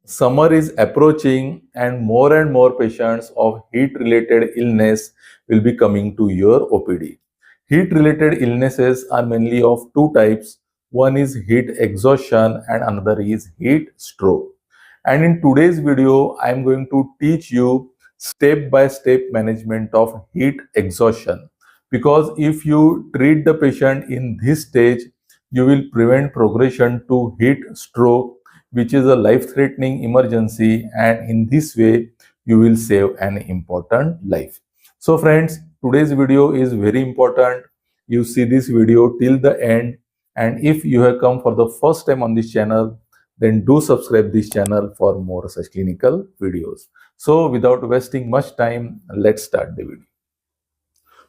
Summer is approaching and more patients of heat-related illness will be coming to your OPD. Heat-related illnesses are mainly of two types. One is heat exhaustion and another is heat stroke. And in today's video, I am going to teach you step-by-step management of heat exhaustion. Because if you treat the patient in this stage, you will prevent progression to heat stroke, which is a life-threatening emergency, and in this way you will save an important life. So friends, today's video is very important. You see this video till the end, and if you have come for the first time on this channel, then do subscribe this channel for more such clinical videos. So without wasting much time, let's start the video.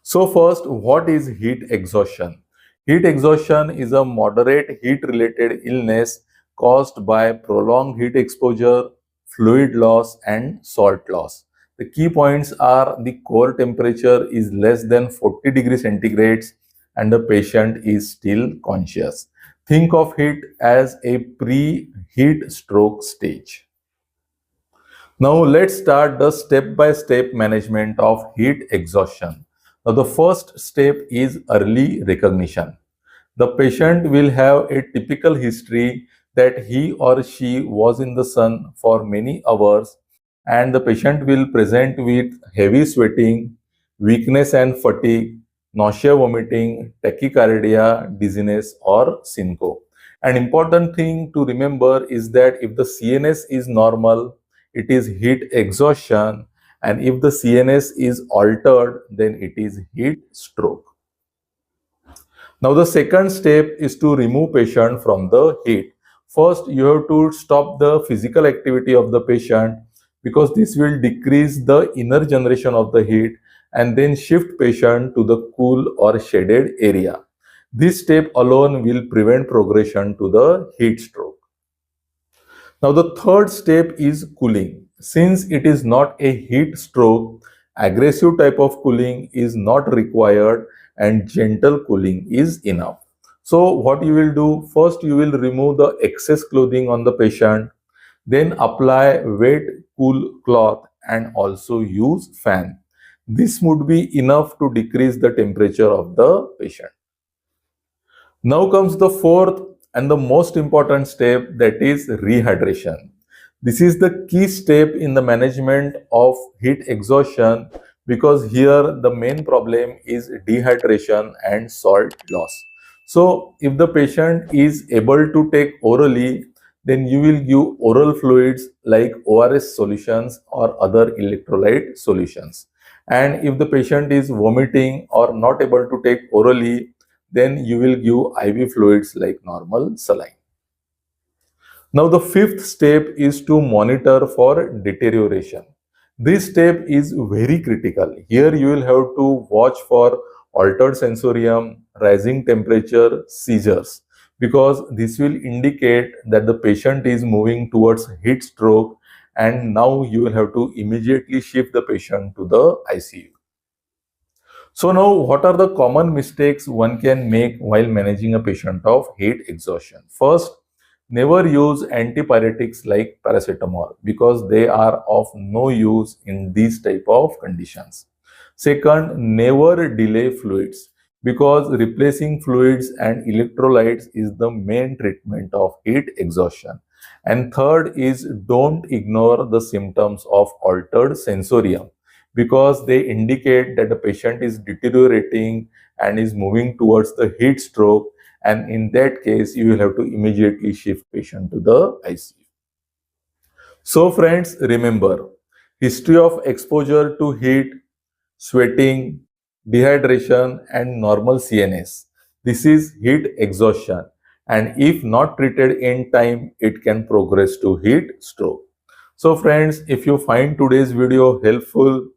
So first, what is heat exhaustion? Heat exhaustion is a moderate heat-related illness caused by prolonged heat exposure, fluid loss, and salt loss. The key points are the core temperature is less than 40 degrees centigrade and the patient is still conscious. Think of it as a pre-heat stroke stage. Now let's start the step-by-step management of heat exhaustion. Now the first step is early recognition. The patient will have a typical history that he or she was in the sun for many hours, and the patient will present with heavy sweating, weakness and fatigue, nausea, vomiting, tachycardia, dizziness or syncope. An important thing to remember is that if the CNS is normal, it is heat exhaustion, and if the CNS is altered, then it is heat stroke. Now the second step is to remove patient from the heat. First, you have to stop the physical activity of the patient because this will decrease the inner generation of the heat, and then shift patient to the cool or shaded area. This step alone will prevent progression to the heat stroke. Now the third step is cooling. Since it is not a heat stroke, aggressive type of cooling is not required and gentle cooling is enough. So what you will do, first you will remove the excess clothing on the patient, then apply wet cool cloth and also use fan. This would be enough to decrease the temperature of the patient. Now comes the fourth and the most important step, that is rehydration. This is the key step in the management of heat exhaustion because here the main problem is dehydration and salt loss. So if the patient is able to take orally, then you will give oral fluids like ORS solutions or other electrolyte solutions. And if the patient is vomiting or not able to take orally, then you will give IV fluids like normal saline. Now the fifth step is to monitor for deterioration. This step is very critical. Here you will have to watch for altered sensorium, rising temperature, seizures, because this will indicate that the patient is moving towards heat stroke, and now you will have to immediately shift the patient to the ICU. So now, what are the common mistakes one can make while managing a patient of heat exhaustion? First, never use antipyretics like paracetamol because they are of no use in these type of conditions. Second, never delay fluids because replacing fluids and electrolytes is the main treatment of heat exhaustion. And third is don't ignore the symptoms of altered sensorium because they indicate that the patient is deteriorating and is moving towards the heat stroke, and in that case you will have to immediately shift patient to the ICU. So friends, remember, history of exposure to heat, sweating, dehydration and normal CNS. This is heat exhaustion, and if not treated in time, it can progress to heat stroke. So friends, if you find today's video helpful,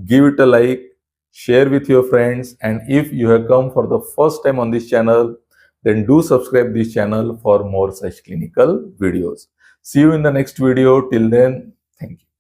give it a like, share with your friends, and if you have come for the first time on this channel, then do subscribe this channel for more such clinical videos. See you in the next video. Till then, thank you.